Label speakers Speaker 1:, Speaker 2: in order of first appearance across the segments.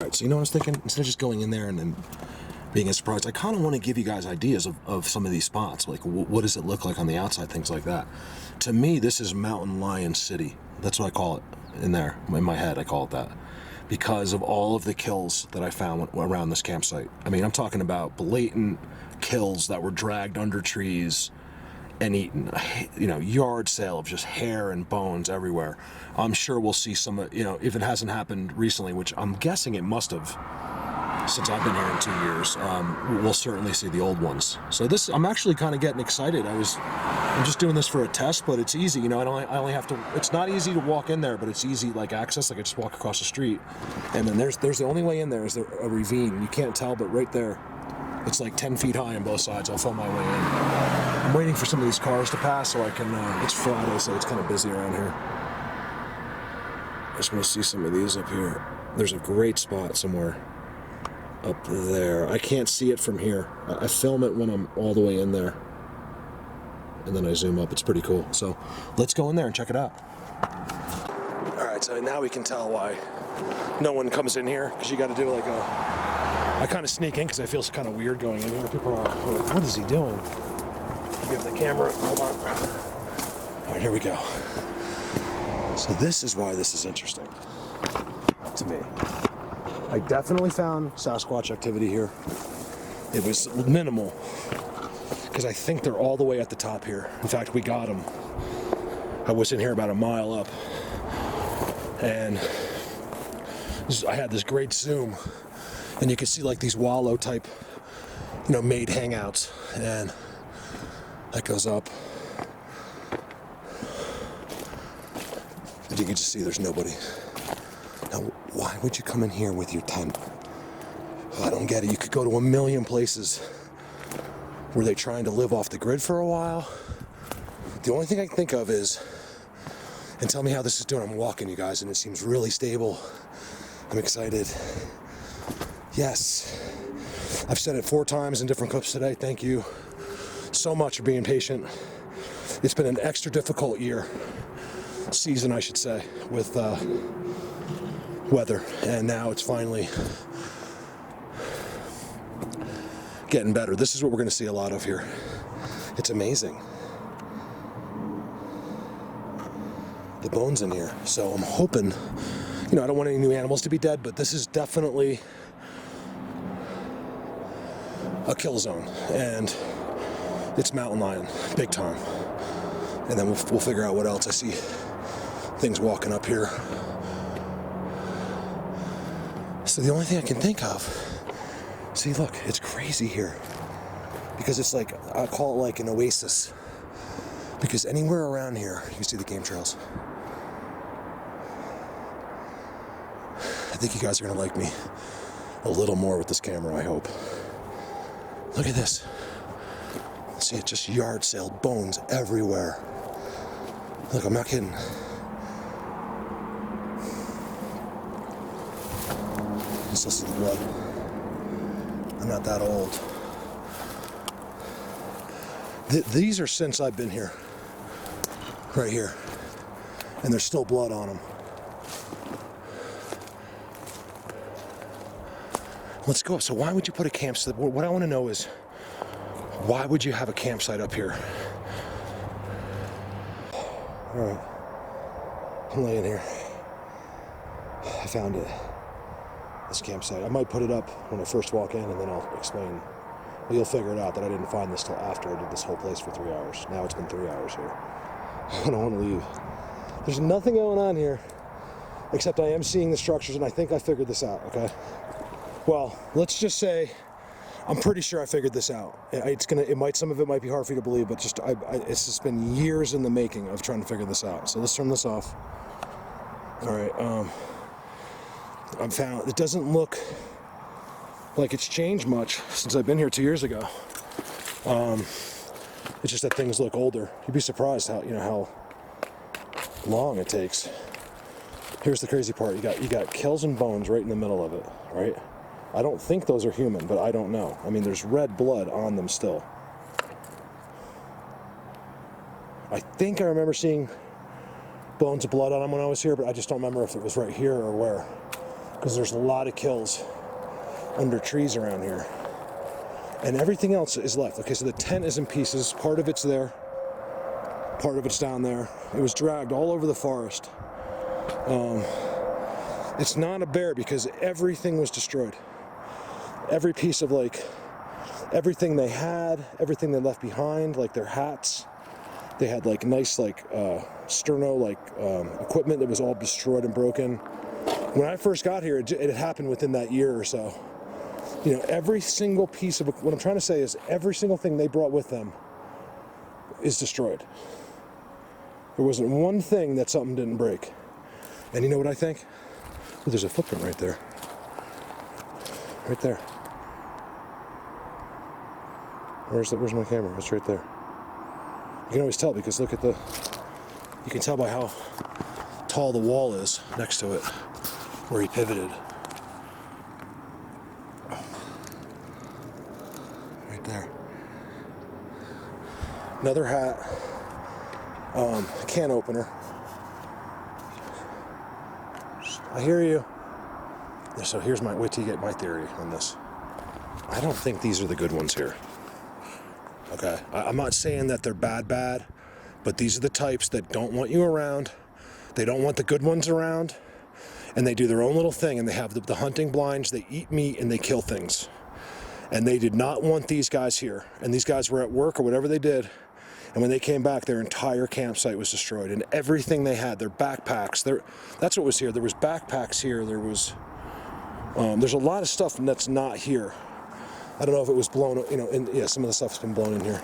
Speaker 1: Alright, so you know what I was thinking? Instead of just going in there and then being a surprise, I kind of want to give you guys ideas of some of these spots. Like, what does it look like on the outside? Things like that. To me, this is Mountain Lion City. That's what I call it in there. In my head, I call it that. Because of all of the kills that I found around this campsite. I mean, I'm talking about blatant kills that were dragged under trees and eaten. You know, yard sale of just hair and bones everywhere. I'm sure we'll see some, if it hasn't happened recently, which I'm guessing it must have since I've been here in 2 years, we'll certainly see the old ones. So this, I'm actually kind of getting excited. I'm just doing this for a test, but it's easy, I only have to, it's not easy to walk in there, but it's easy, like access, like I just walk across the street. And then there's the only way in there is a ravine. You can't tell, but right there, it's like 10 feet high on both sides. I'll find my way in. I'm waiting for some of these cars to pass so I can, it's Friday, so it's kind of busy around here. I just want to see some of these up here. There's a great spot somewhere up there. I can't see it from here. I film it when I'm all the way in there. And then I zoom up. It's pretty cool. So let's go in there and check it out. Alright, so now we can tell why no one comes in here, because you got to do like I kind of sneak in because I feel kind of weird going in here. People are like, what is he doing? Give the camera, hold on. All right, here we go. So this is why this is interesting to me. I definitely found Sasquatch activity here. It was minimal, because I think they're all the way at the top here. In fact, we got them. I was in here about a mile up, and I had this great zoom, and you could see like these wallow type, made hangouts, and that goes up. And you can just see there's nobody. Now, why would you come in here with your tent? I don't get it. You could go to a million places. Were they trying to live off the grid for a while? The only thing I can think of is, and tell me how this is doing. I'm walking, you guys, and it seems really stable. I'm excited. Yes. I've said it 4 times in different clips today. Thank you so much for being patient. It's been an extra difficult season, I should say, with weather, and now it's finally getting better. This is what we're going to see a lot of here. It's amazing. The bones in here. So I'm hoping, I don't want any new animals to be dead, but this is definitely a kill zone, and it's mountain lion, big time. And then we'll figure out what else. I see things walking up here. So the only thing I can think of, see, look, it's crazy here, because it's like, I call it like an oasis, because anywhere around here, you can see the game trails. I think you guys are gonna like me a little more with this camera, I hope. Look at this. See, it's just yard sale bones everywhere. Look, I'm not kidding. You still see the blood. I'm not that old. These are since I've been here. Right here. And there's still blood on them. Let's go. So why would you put a campsite? What I want to know is, why would you have a campsite up here? All right. I'm laying here. I found it. This campsite. I might put it up when I first walk in, and then I'll explain. Well, you'll figure it out that I didn't find this till after I did this whole place for 3 hours. Now it's been 3 hours here. I don't want to leave. There's nothing going on here, except I am seeing the structures, and I think I figured this out, okay? Well, let's just say I'm pretty sure I figured this out. Some of it might be hard for you to believe, but it's just been years in the making of trying to figure this out. So let's turn this off. All right, it doesn't look like it's changed much since I've been here 2 years ago. It's just that things look older. You'd be surprised how long it takes. Here's the crazy part. You got kills and bones right in the middle of it, right? I don't think those are human, but I don't know. I mean, there's red blood on them still. I think I remember seeing bones of blood on them when I was here, but I just don't remember if it was right here or where. because there's a lot of kills under trees around here. And everything else is left. Okay, so the tent is in pieces. Part of it's there. Part of it's down there. It was dragged all over the forest. It's not a bear because everything was destroyed. Every piece of like, everything they had, everything they left behind, like their hats. They had like nice like sterno like equipment that was all destroyed and broken. When I first got here, it happened within that year or so. You know, every single piece of, what I'm trying to say is every single thing they brought with them is destroyed. There wasn't one thing that something didn't break. And you know what I think? Well, there's a footprint right there. Right there. Where's my camera? It's right there. You can always tell because look at you can tell by how tall the wall is next to it, where he pivoted. Right there. Another hat, can opener. I hear you. So here's wait till you get my theory on this. I don't think these are the good ones here. Okay, I'm not saying that they're bad, but these are the types that don't want you around. They don't want the good ones around, and they do their own little thing, and they have the hunting blinds, they eat meat, and they kill things. And they did not want these guys here. And these guys were at work or whatever they did, and when they came back, their entire campsite was destroyed, and everything they had, their backpacks, that's what was here. There was backpacks here, there was, there's a lot of stuff that's not here. I don't know if it was blown, you know, and yeah, some of the stuff's been blown in here.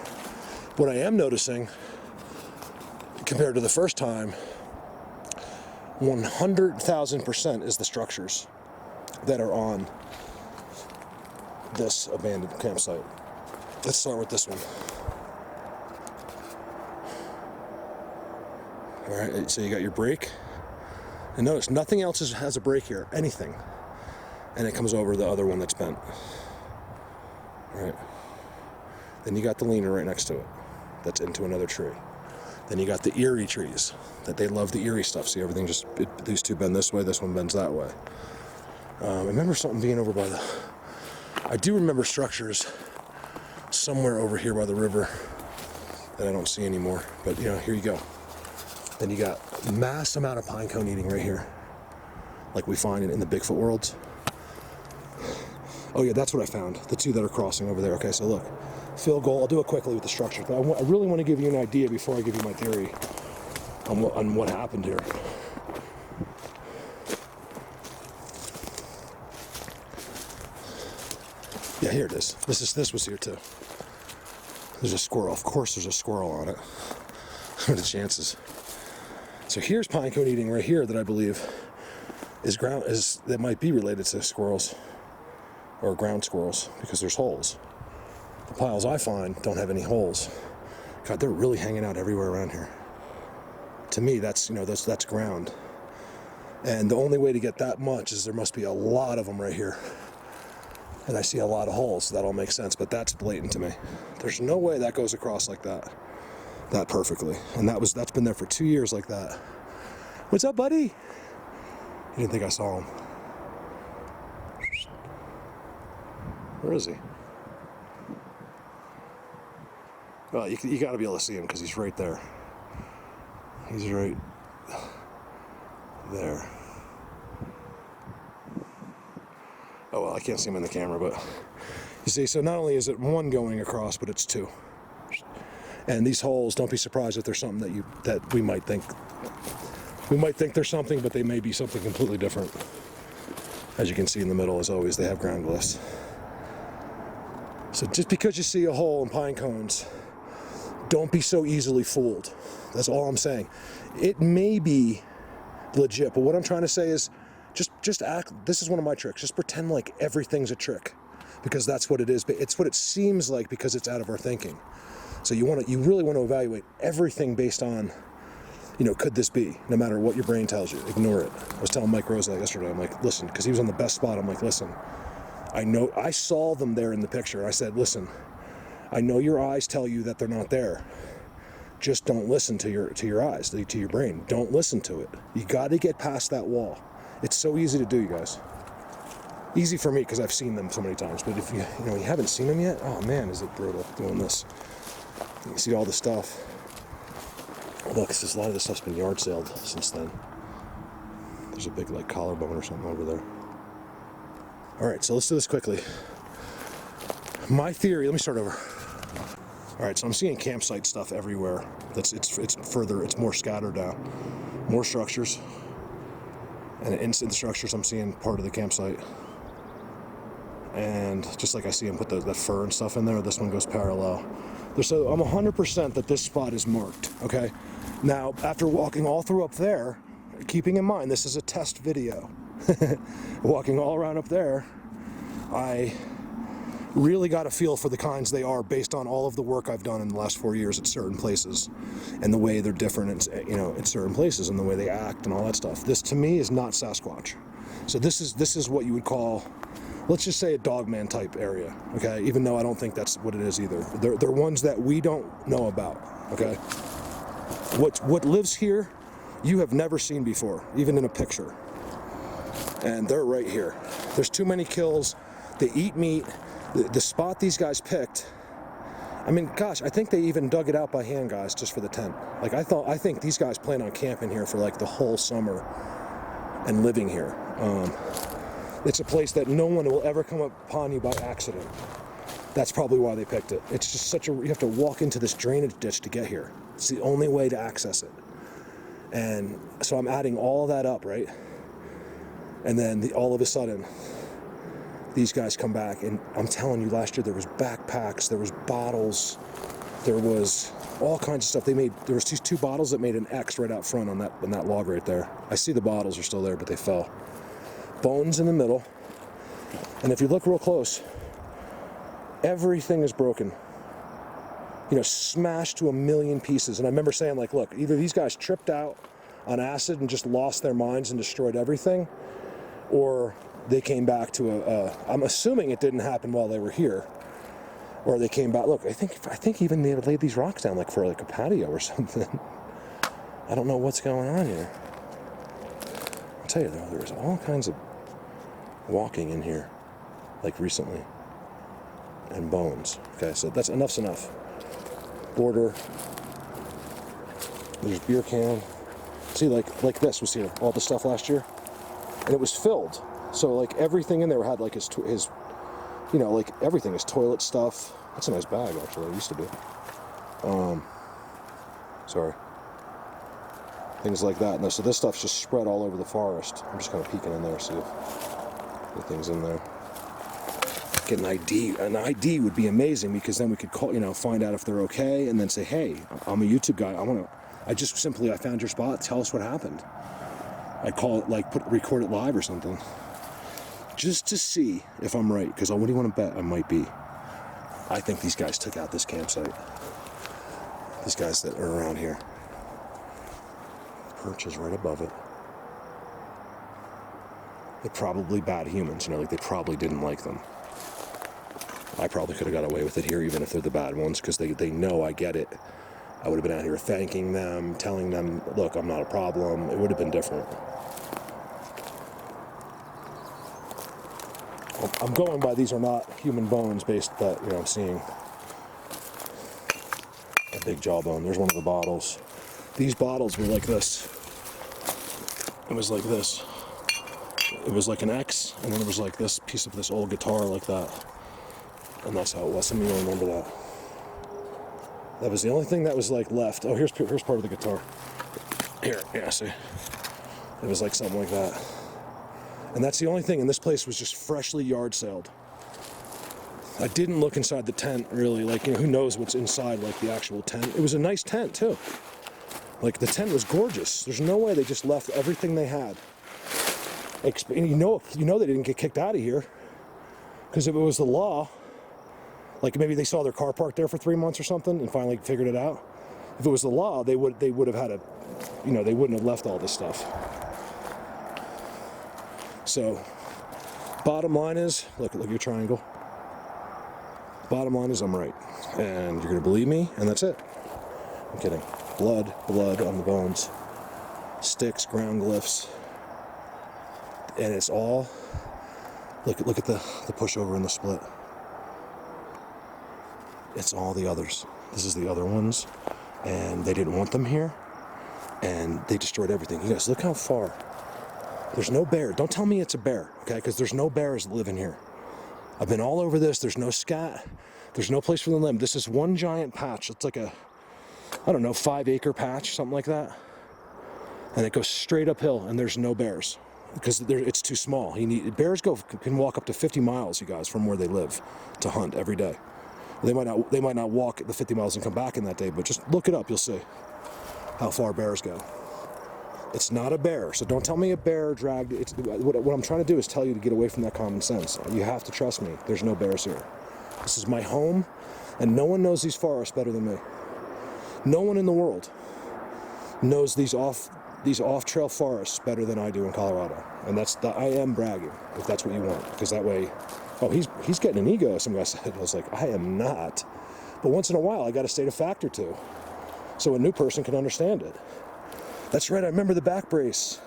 Speaker 1: What I am noticing, compared to the first time, 100,000% is the structures that are on this abandoned campsite. Let's start with this one. All right, so you got your brake. And notice, nothing else has a brake here, anything. And it comes over the other one that's bent. Right. Then you got the leaner right next to it. That's into another tree. Then you got the eerie trees. That they love the eerie stuff. See, everything these two bend this way, this one bends that way. I remember something being over by I do remember structures somewhere over here by the river that I don't see anymore. But you know, here you go. Then you got a mass amount of pine cone eating right here. Like we find in the Bigfoot worlds. Oh yeah, that's what I found. The two that are crossing over there. Okay, so look, fill goal. I'll do it quickly with the structure. But I really want to give you an idea before I give you my theory on what happened here. Yeah, here it is. This was here too. There's a squirrel. Of course, there's a squirrel on it. What are the chances? So here's pine cone eating right here that I believe that might be related to squirrels. Or ground squirrels, because there's holes. The piles I find don't have any holes. God, they're really hanging out everywhere around here. To me, that's ground. And the only way to get that much is there must be a lot of them right here. And I see a lot of holes, so that all makes sense, but that's blatant to me. There's no way that goes across like that perfectly. And that's been there for 2 years like that. What's up, buddy? You didn't think I saw him. Where is he? Well, you got to be able to see him because he's right there. He's right there. Oh, well, I can't see him in the camera, but you see, so not only is it one going across, but it's two. And these holes, don't be surprised if there's something that we might think. We might think there's something, but they may be something completely different. As you can see in the middle, as always, they have ground glass. So just because you see a hole in pine cones, don't be so easily fooled. That's all I'm saying. It may be legit, but what I'm trying to say is just act. This is one of my tricks. Just pretend like everything's a trick, because that's what it is. But it's what it seems like because it's out of our thinking. So you really want to evaluate everything based on, could this be? No matter what your brain tells you, ignore it. I was telling Mike Rose that yesterday. I'm like, listen, because he was on the best spot. I'm like, listen. I saw them there in the picture. I said, listen, I know your eyes tell you that they're not there. Just don't listen to your eyes, to your brain. Don't listen to it. You got to get past that wall. It's so easy to do, you guys. Easy for me because I've seen them so many times, but if you haven't seen them yet, oh man, is it brutal doing this. You see all the stuff. Look, a lot of this stuff's been yard saled since then. There's a big like collarbone or something over there. All right, so let's do this quickly. My theory, let me start over. All right, so I'm seeing campsite stuff everywhere. It's more scattered out. More structures. And inside the structures, I'm seeing part of the campsite. And just like I see them put the fur and stuff in there, this one goes parallel. So I'm 100% that this spot is marked, okay? Now, after walking all through up there, keeping in mind this is a test video, walking all around up there, I really got a feel for the kinds they are based on all of the work I've done in the last 4 years at certain places and the way they're different, in certain places and the way they act and all that stuff. This to me is not Sasquatch. So this is what you would call, let's just say, a dogman type area, okay? Even though I don't think that's what it is either. They're ones that we don't know about, okay? What lives here, you have never seen before, even in a picture. And they're right here. There's too many kills. They eat meat. The spot these guys picked, I mean, gosh, I think they even dug it out by hand, guys, just for the tent. Like, I think these guys plan on camping here for like the whole summer and living here. It's a place that no one will ever come upon you by accident. That's probably why they picked it. It's just you have to walk into this drainage ditch to get here. It's the only way to access it. And so I'm adding all of that up, right? And then all of a sudden, these guys come back, and I'm telling you, last year there was backpacks, there was bottles, there was all kinds of stuff. There was these 2 bottles that made an X right out front on that log right there. I see the bottles are still there, but they fell. Bones in the middle, and if you look real close, everything is broken. Smashed to a million pieces. And I remember saying, like, look, either these guys tripped out on acid and just lost their minds and destroyed everything, or they came back to I'm assuming it didn't happen while they were here, or they came back. Look, I think even they laid these rocks down like for like a patio or something. I don't know what's going on here. I'll tell you though, there's all kinds of walking in here, like recently, and bones. Okay, so enough's enough. Border. There's beer can. See, like this was here, all the stuff last year, and it was filled. So like everything in there had like his like everything, his toilet stuff. That's a nice bag, actually. It used to be. Sorry. Things like that. And so this stuff's just spread all over the forest. I'm just kind of peeking in there, see if anything's in there. Get an ID. An ID would be amazing, because then we could call, find out if they're okay, and then say, hey, I'm a YouTube guy. I found your spot. Tell us what happened. I call it, like, record it live or something, just to see if I'm right. Because what do you want to bet I might be? I think these guys took out this campsite. These guys that are around here. Perch is right above it. They're probably bad humans, like they probably didn't like them. I probably could have got away with it here, even if they're the bad ones, because they know I get it. I would have been out here thanking them, telling them, look, I'm not a problem. It would have been different. I'm going by these are not human bones based that, I'm seeing a big jawbone. There's one of the bottles. These bottles were like this. It was like this. It was like an X, and then it was like this piece of this old guitar like that. And that's how it was. Some of you don't remember that. That was the only thing that was like left. Oh, here's part of the guitar. Here, yeah, see? It was like something like that. And that's the only thing. And this place was just freshly yard saled. I didn't look inside the tent, really. Like, who knows what's inside, like, the actual tent. It was a nice tent, too. Like, the tent was gorgeous. There's no way they just left everything they had. And you know they didn't get kicked out of here. Because if it was the law, like maybe they saw their car parked there for 3 months or something and finally figured it out. If it was the law, they would have had they wouldn't have left all this stuff. So, bottom line is, look at your triangle. Bottom line is I'm right. And you're going to believe me, and that's it. I'm kidding. Blood on the bones. Sticks, ground glyphs. And it's all Look at the pushover and the split. It's all the others. This is the other ones, and they didn't want them here, and they destroyed everything. You guys, look how far. There's no bear. Don't tell me it's a bear, okay? Because there's no bears living here. I've been all over this. There's no scat. There's no place for them to live. This is one giant patch. It's like a, I don't know, 5-acre patch, something like that. And it goes straight uphill, and there's no bears because it's too small. Bears can walk up to 50 miles, you guys, from where they live to hunt every day. They might not walk the 50 miles and come back in that day, but just look it up. You'll see how far bears go. It's not a bear, so don't tell me a bear dragged. What I'm trying to do is tell you to get away from that common sense. You have to trust me. There's no bears here. This is my home, and no one knows these forests better than me. No one in the world knows these off-trail forests better than I do in Colorado, and I am bragging if that's what you want, because that way. Oh, he's getting an ego, some guy said. I was like, I am not. But once in a while, I got to state a fact or two so a new person can understand it. That's right, I remember the back brace.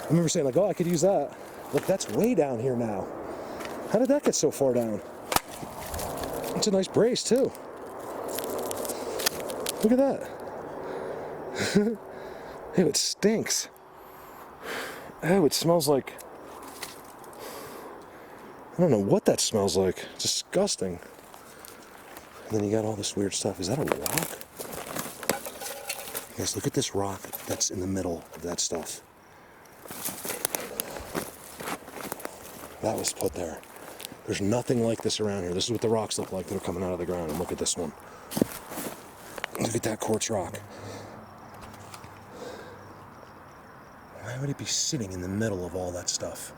Speaker 1: I remember saying, like, oh, I could use that. Look, that's way down here now. How did that get so far down? It's a nice brace, too. Look at that. Ew, it stinks. Ew, it smells like... I don't know what that smells like. It's disgusting. And then you got all this weird stuff. Is that a rock? Guys, look at this rock that's in the middle of that stuff. That was put there. There's nothing like this around here. This is what the rocks look like that are coming out of the ground. And look at this one. Look at that quartz rock. Why would it be sitting in the middle of all that stuff?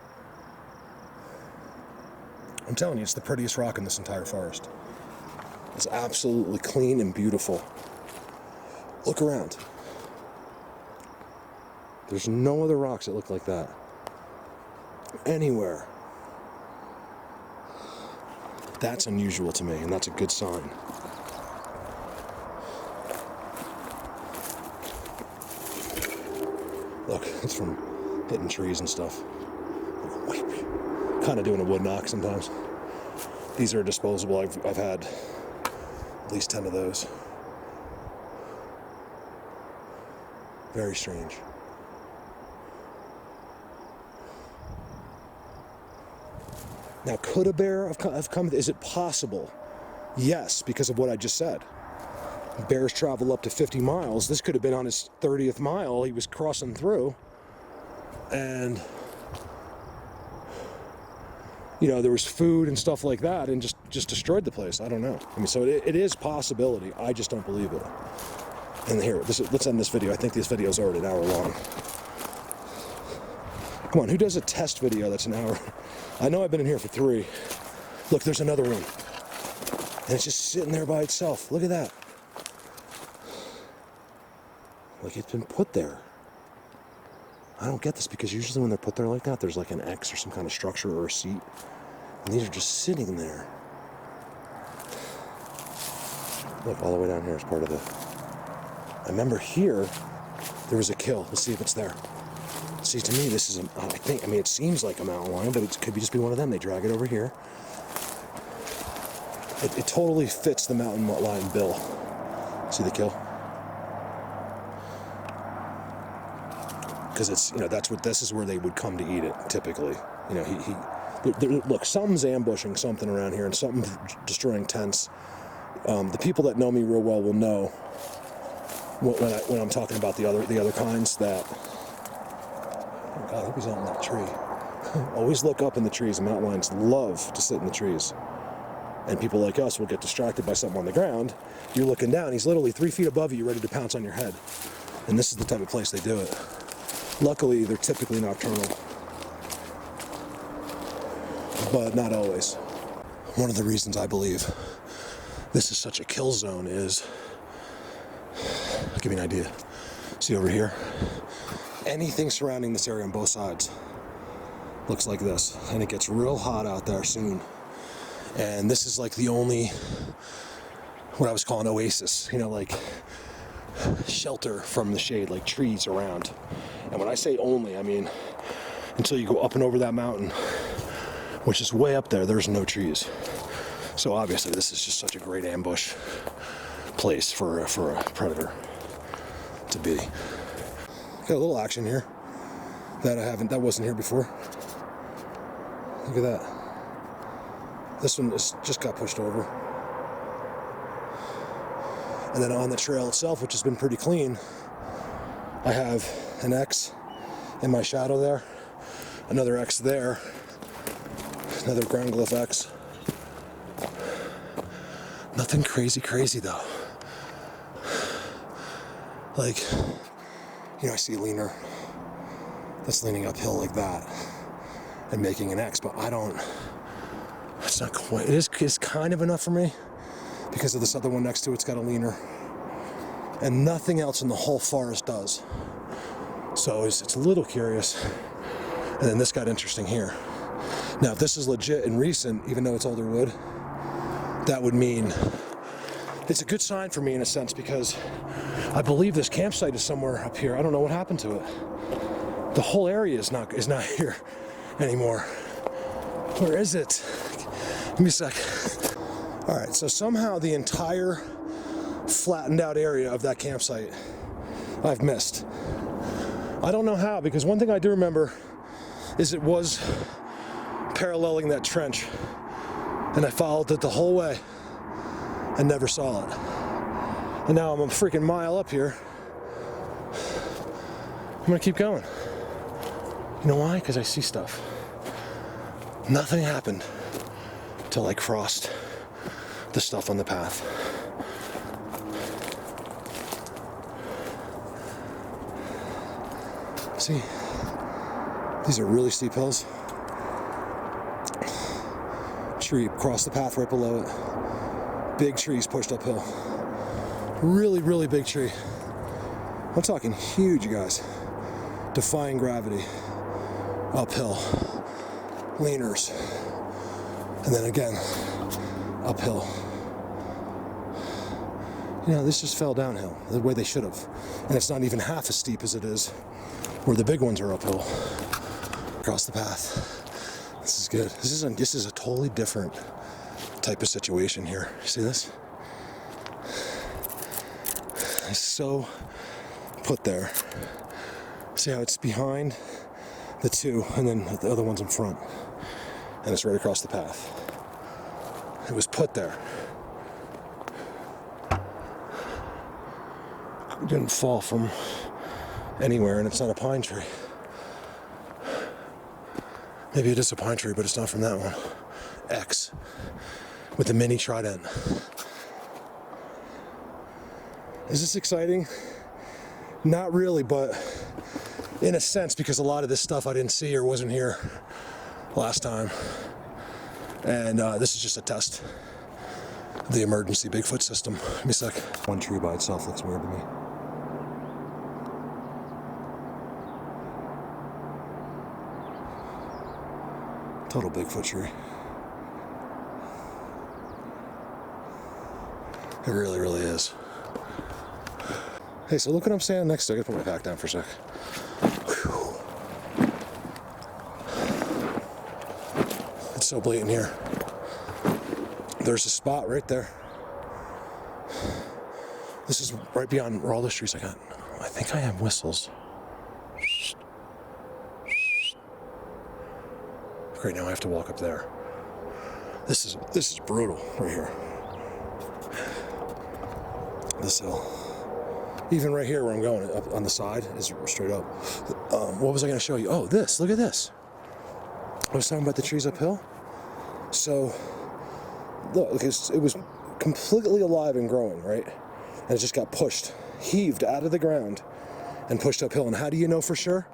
Speaker 1: I'm telling you, it's the prettiest rock in this entire forest. It's absolutely clean and beautiful. Look around. There's no other rocks that look like that anywhere. That's unusual to me, and that's a good sign. Look, it's from hitting trees and stuff. Kind of doing a wood knock sometimes. These are disposable. I've had at least 10 of those. Very strange. Now, could a bear have come? Is it possible? Yes, because of what I just said. Bears travel up to 50 miles. This could have been on his 30th mile. He was crossing through, and there was food and stuff like that, and just destroyed the place. I don't know. I mean, so it is possibility. I just don't believe it. And here, let's end this video. I think this video is already an hour long. Come on, who does a test video that's an hour? I know I've been in here for 3. Look, there's another one. And it's just sitting there by itself. Look at that. Like, it's been put there. I don't get this, because usually when they're put there like that, there's like an X or some kind of structure or a seat. And these are just sitting there. Look, all the way down here is part of the... I remember here, there was a kill. Let's see if it's there. See, to me, this is it seems like a mountain lion, but it could just be one of them. They drag it over here. It totally fits the mountain lion bill. See the kill? Because it's, this is where they would come to eat it, typically. Look, something's ambushing something around here, and something's destroying tents. The people that know me real well will know when I'm talking about the other kinds that... Oh God, I hope he's not in that tree. Always look up in the trees. And mountain lions love to sit in the trees. And people like us will get distracted by something on the ground. You're looking down, he's literally 3 feet above you, ready to pounce on your head. And this is the type of place they do it. Luckily, they're typically nocturnal, but not always. One of the reasons I believe this is such a kill zone is, I'll give you an idea. See over here? Anything surrounding this area on both sides looks like this, and it gets real hot out there soon. And this is like the only, what I was calling oasis, like shelter from the shade, like trees around. And when I say only, I mean until you go up and over that mountain which is way up there. There's no trees. So obviously this is just such a great ambush place for a predator to be. Got a little action here that wasn't here before. Look at that. This one just got pushed over. And then on the trail itself, which has been pretty clean, I have an X in my shadow there, another X there, another ground glyph X. Nothing crazy though. Like, you know, I see a leaner that's leaning uphill like that and making an X, but it's not quite, it's kind of enough for me because of this other one next to it's got a leaner and nothing else in the whole forest does. So it's a little curious. And then this got interesting here. Now, if this is legit and recent, even though it's older wood, that would mean it's a good sign for me in a sense, because I believe this campsite is somewhere up here. I don't know what happened to it. The whole area is not here anymore. Where is it? Give me a sec. All right, so somehow the entire flattened out area of that campsite I've missed. I don't know how, because one thing I do remember is it was paralleling that trench, and I followed it the whole way and never saw it. And now I'm a freaking mile up here. I'm gonna keep going. You know why? Because I see stuff. Nothing happened till I crossed the stuff on the path. See, these are really steep hills. Tree across the path right below it. Big trees pushed uphill. Really big tree. I'm talking huge, guys. Defying gravity. Uphill. Leaners. And then again, uphill. You know, this just fell downhill the way they should have. And it's not even half as steep as it is where the big ones are uphill. Across the path. This is good. This is a totally different type of situation here. See this? It's so put there. See how it's behind the two and then the other one's in front. And it's right across the path. It was put there. It didn't fall from anywhere, and it's not a pine tree. Maybe it is a pine tree, but it's not from that one. X with the mini trident. Is this exciting? Not really, but in a sense, because a lot of this stuff I didn't see or wasn't here last time. And this is just a test of the emergency Bigfoot system. Give me a sec. One tree by itself looks weird to me. Total Bigfoot tree. It really is. Hey, so look what I'm standing next to. I gotta put my back down for a sec. Whew. It's so blatant here. There's a spot right there. This is right beyond where all those trees I think I have whistles. Great, now I have to walk up there. This is brutal right here. This hill. Even right here where I'm going, up on the side, is straight up. What was I going to show you? Oh, this. Look at this. I was talking about the trees uphill. So, look, it was completely alive and growing, right? And it just got pushed, heaved out of the ground, and pushed uphill. And how do you know for sure?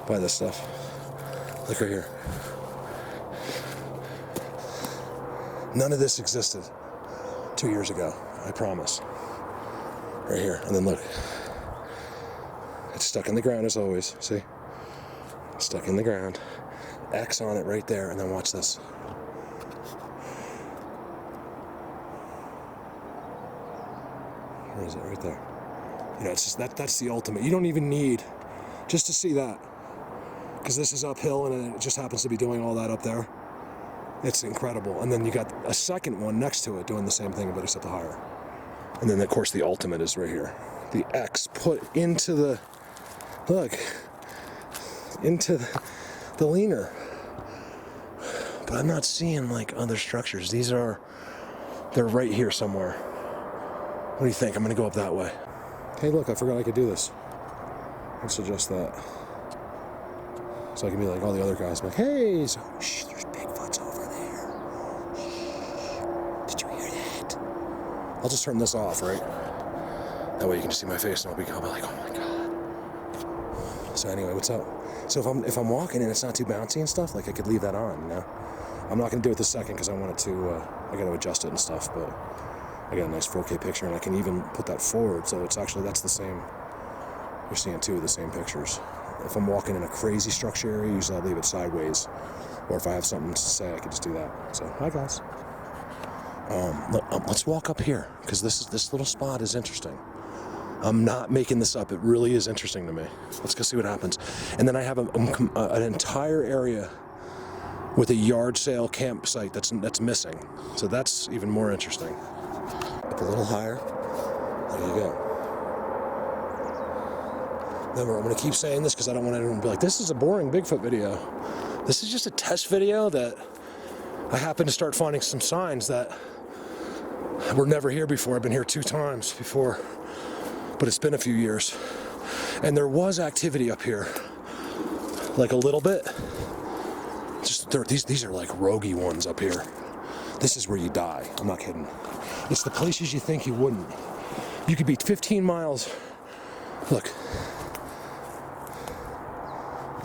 Speaker 1: By this stuff. Look right here. None of this existed 2 years ago, I promise. Right here, and then look. It's stuck in the ground as always, see? Stuck in the ground. X on it right there, and then watch this. Where is it? Right there. You know, it's just that's the ultimate. You don't even need, just to see that, because this is uphill and it just happens to be doing all that up there. It's incredible. And then you got a second one next to it doing the same thing, but except higher. And then, of course, the ultimate is right here. The X put into the, look, into the leaner. But I'm not seeing, like, other structures. They're right here somewhere. What do you think? I'm going to go up that way. Hey, look, I forgot I could do this. Let's adjust that. So I can be like all the other guys. I'm like, hey, so, shh, there's Bigfoots over there. Shh. Did you hear that? I'll just turn this off, right? That way you can just see my face and I'll be like, oh my God. So anyway, what's up? So if I'm walking and it's not too bouncy and stuff, like I could leave that on, you know? I'm not gonna do it this second because I want it to, I gotta adjust it and stuff, but I got a nice 4K picture and I can even put that forward. So it's actually, that's the same, you're seeing two of the same pictures. If I'm walking in a crazy structure area, usually I'll leave it sideways. Or if I have something to say, I can just do that. So, hi guys. Let's walk up here, because this little spot is interesting. I'm not making this up. It really is interesting to me. Let's go see what happens. And then I have an entire area with a yard sale campsite that's missing. So that's even more interesting. Up a little higher. There you go. Remember, I'm going to keep saying this because I don't want anyone to be like, this is a boring Bigfoot video. This is just a test video that I happen to start finding some signs that were never here before. I've been here 2 times before, but it's been a few years. And there was activity up here, like a little bit. Just these are like roguey ones up here. This is where you die. I'm not kidding. It's the places you think you wouldn't. You could be 15 miles. Look.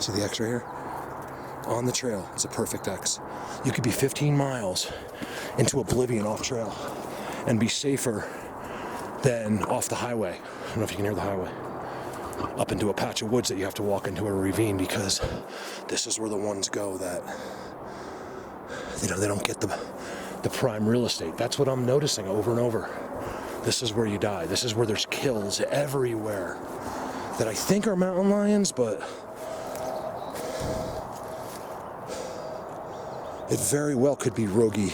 Speaker 1: See the X right here? On the trail, it's a perfect X. You could be 15 miles into oblivion off trail and be safer than off the highway. I don't know if you can hear the highway. Up into a patch of woods that you have to walk into a ravine, because this is where the ones go that, you know, they don't get the prime real estate. That's what I'm noticing over and over. This is where you die. This is where there's kills everywhere that I think are mountain lions, but it very well could be roguey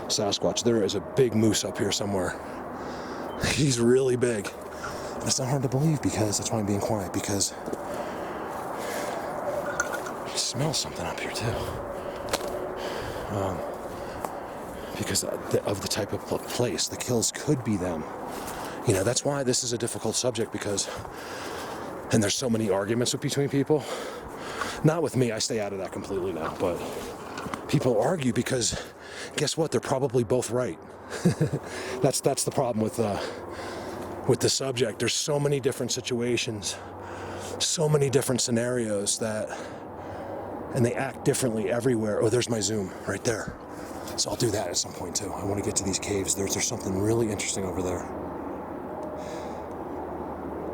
Speaker 1: Sasquatch. There is a big moose up here somewhere. He's really big. It's not hard to believe, because that's why I'm being quiet, because I smell something up here too. Because of the type of place, the kills could be them. You know, that's why this is a difficult subject, because, and there's so many arguments between people. Not with me, I stay out of that completely now, but people argue because, guess what? They're probably both right. That's the problem with the subject. There's so many different situations, so many different scenarios and they act differently everywhere. Oh, there's my zoom right there. So I'll do that at some point too. I want to get to these caves. There's something really interesting over there.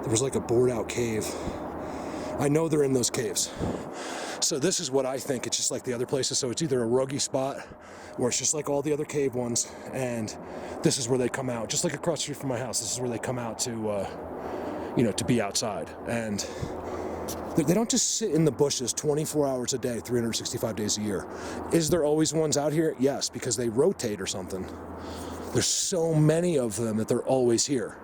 Speaker 1: There was like a bored out cave. I know they're in those caves. So this is what I think. It's just like the other places. So it's either a roguey spot, or it's just like all the other cave ones, and this is where they come out. Just like across the street from my house, this is where they come out to, you know, to be outside. And they don't just sit in the bushes 24 hours a day, 365 days a year. Is there always ones out here? Yes, because they rotate or something. There's so many of them that they're always here.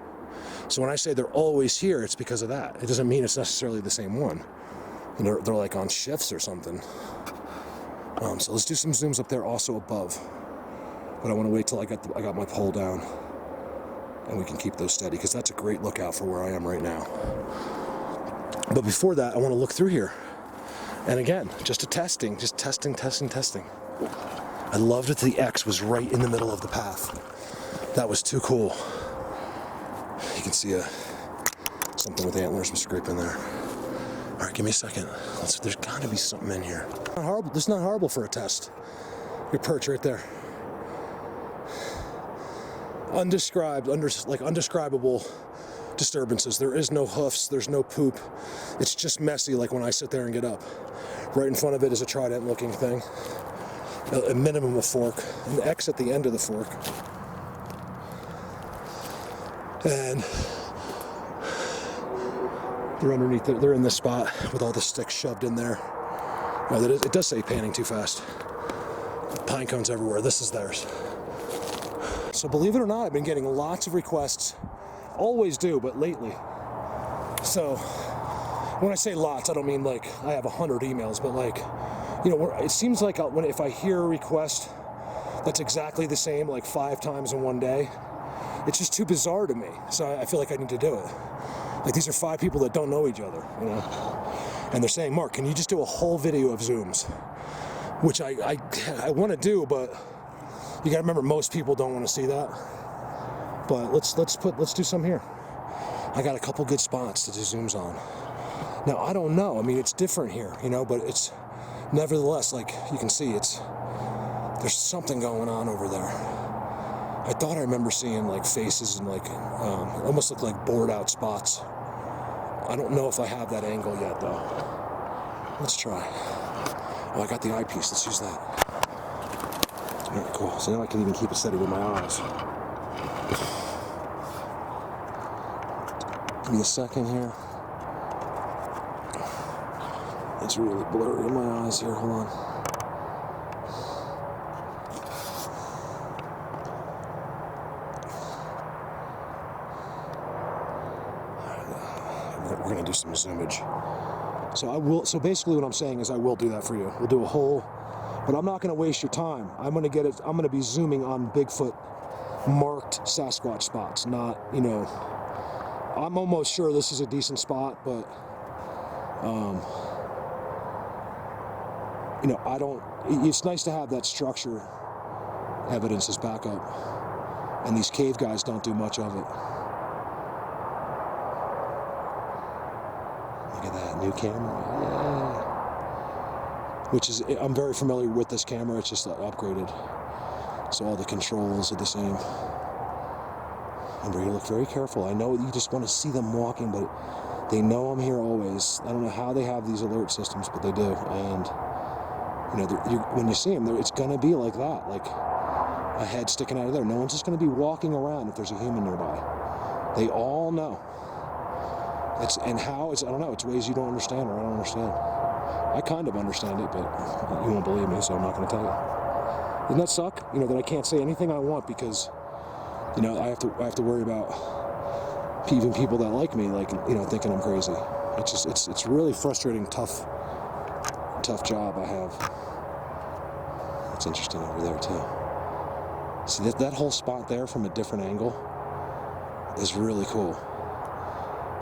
Speaker 1: So when I say they're always here, it's because of that. It doesn't mean it's necessarily the same one. And they're like on shifts or something. So let's do some zooms up there also above. But I want to wait till I got my pole down, and we can keep those steady, because that's a great lookout for where I am right now. But before that, I want to look through here. And again, just testing. I loved that the X was right in the middle of the path. That was too cool. You can see something with antlers and scraping there. All right, give me a second. There's got to be something in here. Not horrible. This is not horrible for a test. Your perch right there. Undescribable disturbances. There is no hoofs. There's no poop. It's just messy, like when I sit there and get up. Right in front of it is a trident-looking thing. A minimum of fork. An X at the end of the fork. And they're underneath. They're in this spot with all the sticks shoved in there. Oh, it does say panning too fast. Pine cones everywhere. This is theirs. So believe it or not, I've been getting lots of requests. Always do, but lately. So when I say lots, I don't mean like I have 100 emails, but like, you know, it seems like if I hear a request that's exactly the same like 5 times in one day, it's just too bizarre to me. So I feel like I need to do it. Like these are 5 people that don't know each other, you know? And they're saying, Mark, can you just do a whole video of zooms? Which I want to do, but you gotta remember most people don't want to see that. But let's do some here. I got a couple good spots to do zooms on. Now I don't know. I mean, it's different here, you know, but it's nevertheless, like you can see, there's something going on over there. I thought I remember seeing like faces and like almost look like bored out spots. I don't know if I have that angle yet though. Let's try. Oh, I got the eyepiece. Let's use that. All right, cool. So now I can even keep it steady with my eyes. Give me a second here. It's really blurry in my eyes here. Hold on. We're gonna do some zoomage. So basically what I'm saying is I will do that for you. We'll do a whole, but I'm not gonna waste your time. I'm gonna be zooming on Bigfoot marked Sasquatch spots, not, you know, I'm almost sure this is a decent spot, but you know, it's nice to have that structure evidence as backup. And these cave guys don't do much of it. Look at that new camera, yeah. Which is, I'm very familiar with this camera, it's just upgraded. So all the controls are the same. Remember, you look very careful. I know you just want to see them walking, but they know I'm here always. I don't know how they have these alert systems, but they do. And you know, when you see them, it's going to be like that, like a head sticking out of there. No one's just going to be walking around if there's a human nearby. They all know. I don't know, it's ways you don't understand or I don't understand. I kind of understand it, but you won't believe me, so I'm not going to tell you. Doesn't that suck? You know, that I can't say anything I want because, you know, I have to worry about even people that like me, like, you know, thinking I'm crazy. It's really frustrating, tough job I have. It's interesting over there too. See that whole spot there from a different angle is really cool.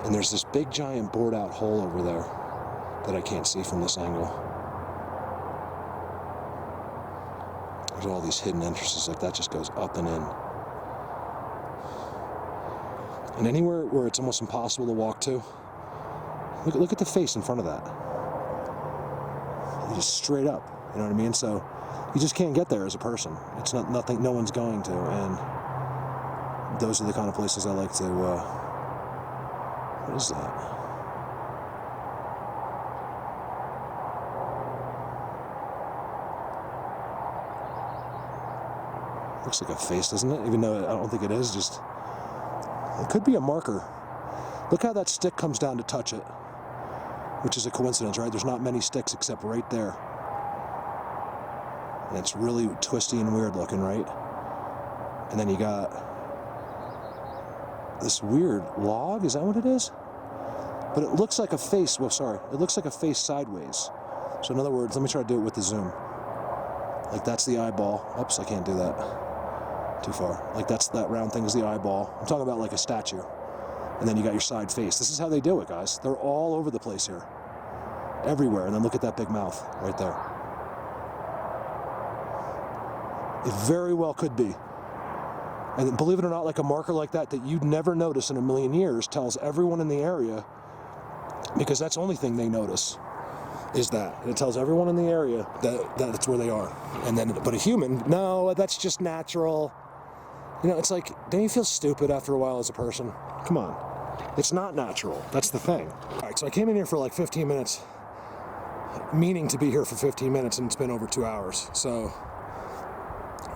Speaker 1: And there's this big giant bored out hole over there that I can't see from this angle. There's all these hidden entrances, like that just goes up and in. And anywhere where it's almost impossible to walk to, look at the face in front of that. Just straight up, you know what I mean? So you just can't get there as a person. It's nothing, no one's going to, and those are the kind of places I like to, what is that? Looks like a face, doesn't it? Even though I don't think it is, just, it could be a marker. Look how that stick comes down to touch it. Which is a coincidence, right? There's not many sticks except right there. And it's really twisty and weird looking, right? And then you got this weird log, is that what it is? But it looks like a face, well, sorry, it looks like a face sideways. So in other words, let me try to do it with the zoom. Like that's the eyeball. Oops, I can't do that. Too far. Like that round thing is the eyeball. I'm talking about like a statue. And then you got your side face. This is how they do it, guys. They're all over the place here. Everywhere. And then look at that big mouth right there. It very well could be. And believe it or not, like a marker like that you'd never notice in a million years tells everyone in the area, because that's the only thing they notice, is that. And it tells everyone in the area that that's where they are. And then, but a human, no, that's just natural. You know, it's like, don't you feel stupid after a while as a person? Come on. It's not natural. That's the thing. All right, so I came in here for like 15 minutes, meaning to be here for 15 minutes, and it's been over 2 hours. So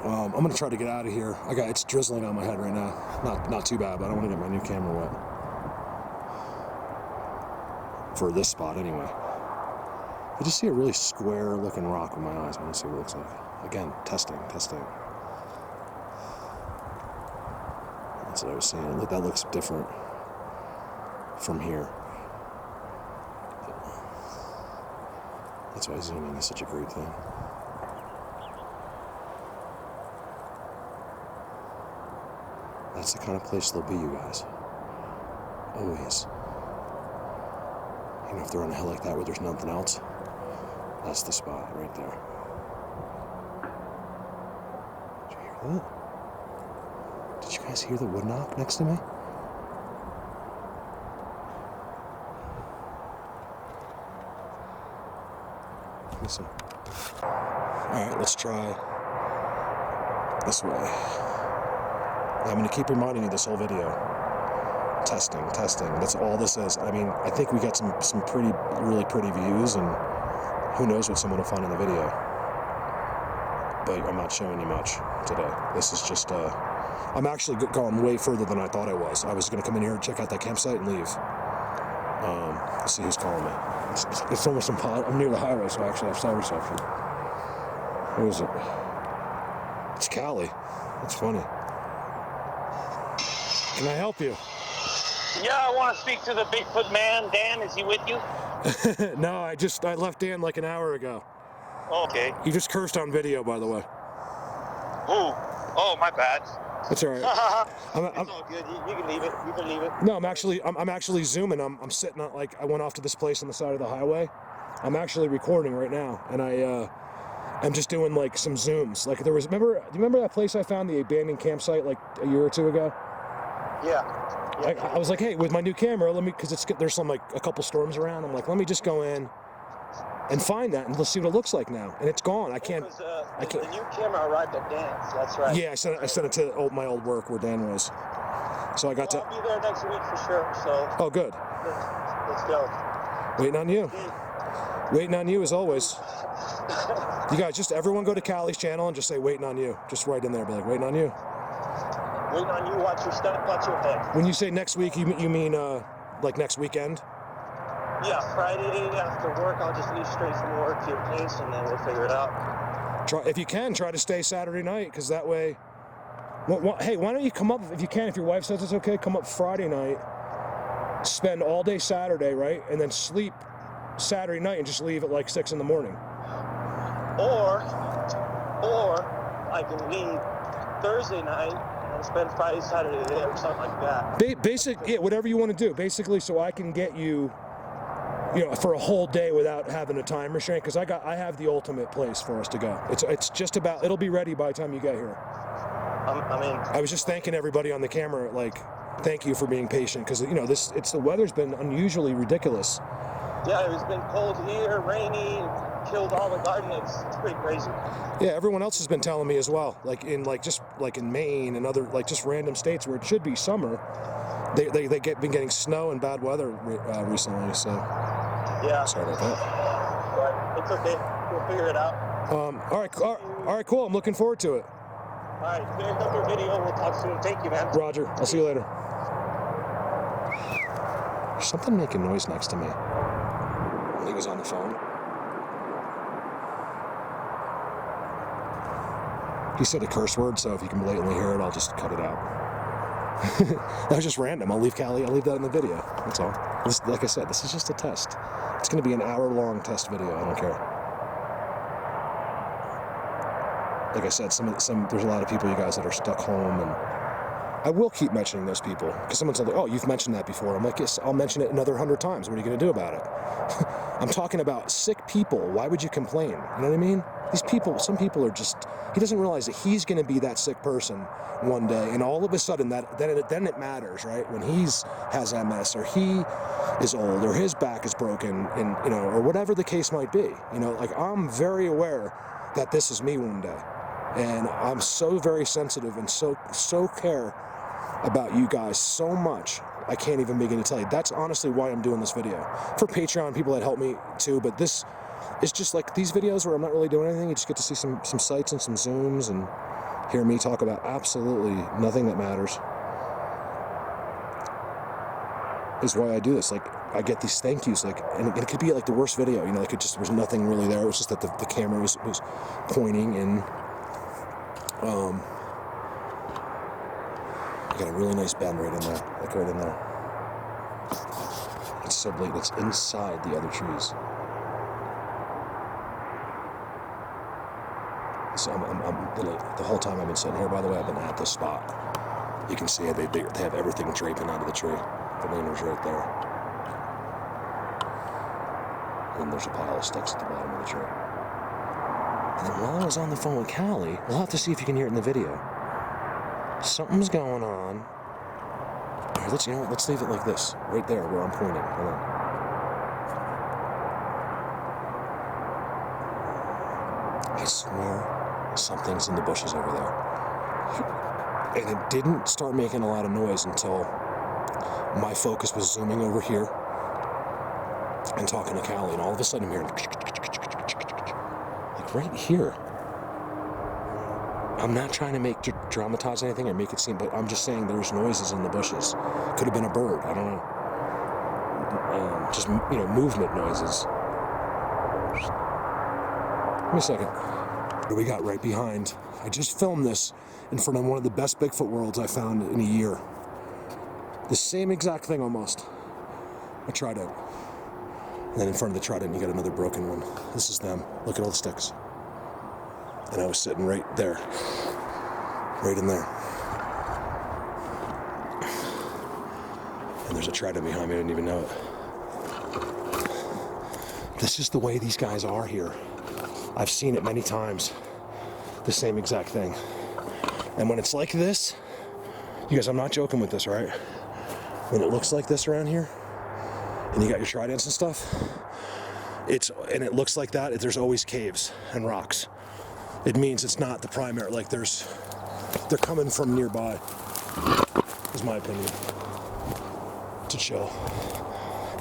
Speaker 1: I'm going to try to get out of here. It's drizzling on my head right now. Not too bad, but I don't want to get my new camera wet. For this spot, anyway. I just see a really square looking rock with my eyes. I want to see what it looks like. Again, testing. That's what I was saying. That looks different from here. That's why zooming is such a great thing. That's the kind of place they'll be, you guys. Always. You know, if they're on a hill like that where there's nothing else, that's the spot right there. Did you hear that? Did you guys hear the wood knock next to me? Listen. Alright, let's try this way. I'm going to keep reminding you this whole video. Testing. That's all this is. I mean, I think we got some really pretty views, and who knows what someone will find in the video. But I'm not showing you much today. This is just, I'm actually going way further than I thought I was. I was going to come in here and check out that campsite and leave. Let's see who's calling me. It's almost impossible. I'm near the highway, so I actually have cell reception. Who is it? It's Callie. That's funny. Can I help you?
Speaker 2: Yeah, I want to speak to the Bigfoot man. Dan, is he with you?
Speaker 1: No, I left Dan like an hour ago.
Speaker 2: Okay.
Speaker 1: You just cursed on video, by the way.
Speaker 2: Oh, my bad.
Speaker 1: That's all right.
Speaker 2: It's all good. You can leave it. You can leave it.
Speaker 1: No, I'm actually zooming. I'm sitting on, like, I went off to this place on the side of the highway. I'm actually recording right now, and I'm just doing like some zooms. Like do you remember that place I found, the abandoned campsite, like a year or two ago?
Speaker 2: Yeah.
Speaker 1: I was like, hey, with my new camera, because there's some like a couple storms around. I'm like, let me just go in and find that, and let's see what it looks like now. And it's gone. I can't.
Speaker 2: The new camera arrived at Dan's. That's right.
Speaker 1: Yeah, I sent it to my old work where Dan was. So I got to.
Speaker 2: I'll be there next week for sure. So.
Speaker 1: Oh, good.
Speaker 2: Let's go.
Speaker 1: Waiting on you. Waiting on you as always. You guys, just everyone go to Callie's channel and just say waiting on you. Just right in there, be like waiting on you.
Speaker 2: Waiting on you. Watch your step. Watch your head.
Speaker 1: When you say next week, you mean like next weekend?
Speaker 2: Yeah, Friday after work, I'll just leave straight from work to your place, and then we'll figure it out.
Speaker 1: If you can, try to stay Saturday night, because that way. Hey, why don't you come up if you can? If your wife says it's okay, come up Friday night. Spend all day Saturday, right, and then sleep Saturday night and just leave at like 6 in the morning.
Speaker 2: Or I can leave Thursday night and spend Friday, Saturday there, or something like that.
Speaker 1: Whatever you want to do. Basically, so I can get you, for a whole day without having a time restraint, because I have the ultimate place for us to go. It's just about, it'll be ready by the time you get here. I was just thanking everybody on the camera, like, thank you for being patient, because the weather's been unusually ridiculous.
Speaker 2: Yeah, it's been cold here, rainy, killed all the garden. It's pretty crazy.
Speaker 1: Yeah, everyone else has been telling me as well. Like in Maine and other just random states where it should be summer, they've been getting snow and bad weather recently. So
Speaker 2: yeah,
Speaker 1: sorry about that.
Speaker 2: But it's okay. We'll figure it out.
Speaker 1: All right, cool. I'm looking forward to it.
Speaker 2: All right, finish up your video. We'll talk soon. Thank you, man.
Speaker 1: Roger. I'll see you later. There's something making noise next to me. He was on the phone. He said a curse word, so if you can blatantly hear it, I'll just cut it out. That was just random. I'll leave that in the video. That's all. Like I said, this is just a test. It's going to be an hour-long test video. I don't care. Like I said, there's a lot of people, you guys, that are stuck home, and I will keep mentioning those people, because someone said, oh, you've mentioned that before. I'm like, yes, I'll mention it another 100 times. What are you going to do about it? I'm talking about sick people. Why would you complain? You know what I mean? These people, some people are just, he doesn't realize that he's going to be that sick person one day, and all of a sudden then it matters, right? When has MS, or he is old, or his back is broken, and or whatever the case might be. Like, I'm very aware that this is me one day, and I'm so very sensitive and so care about you guys so much. I can't even begin to tell you. That's honestly why I'm doing this video. For Patreon people that help me too, but this is just like these videos where I'm not really doing anything. You just get to see some sights and some zooms and hear me talk about absolutely nothing that matters. Is why I do this. Like, I get these thank yous, like, and it could be like the worst video, you know, like it just, there was nothing really there. It was just that the camera was pointing, and I got a really nice bend right in there, like right in there. It's so blatant, it's inside the other trees. So the whole time I've been sitting here, by the way, I've been at this spot. You can see they have everything draping out of the tree. The leaner's right there. And there's a pile of sticks at the bottom of the tree. And then while I was on the phone with Callie, we'll have to see if you can hear it in the video. Something's going on. Here, let's leave it like this, right there where I'm pointing. Hold on. I swear something's in the bushes over there. And it didn't start making a lot of noise until my focus was zooming over here and talking to Callie, and all of a sudden I'm hearing like right here. I'm not trying to dramatize anything or make it seem, but I'm just saying there's noises in the bushes. Could have been a bird, I don't know. Just, you know, movement noises. Give me a second. What do we got right behind? I just filmed this in front of one of the best Bigfoot worlds I found in a year. The same exact thing almost. I tried it. And then in front of the trident, you got another broken one. This is them. Look at all the sticks. And I was sitting right there. Right in there. And there's a trident behind me, I didn't even know it. This is the way these guys are here. I've seen it many times. The same exact thing. And when it's like this, you guys, I'm not joking with this, right? When it looks like this around here, and you got your tridents and stuff, and it looks like that, there's always caves and rocks. It means it's not the primary, like they're coming from nearby, is my opinion, to chill.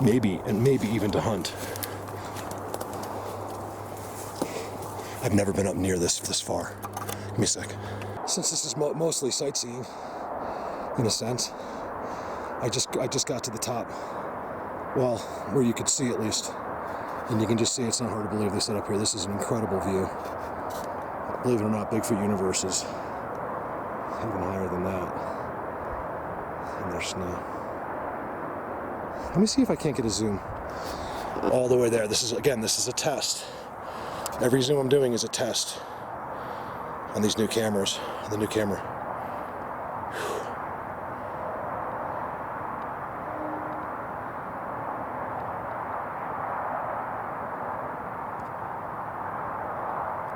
Speaker 1: Maybe even to hunt. I've never been up near this far. Give me a sec. Since this is mostly sightseeing, in a sense, I just got to the top. Well, where you could see at least. And you can just see it's not hard to believe they set up here. This is an incredible view. Believe it or not, Bigfoot universe is even higher than that. And there's snow. Let me see if I can't get a zoom all the way there. This is a test. Every zoom I'm doing is a test on these new cameras, the new camera.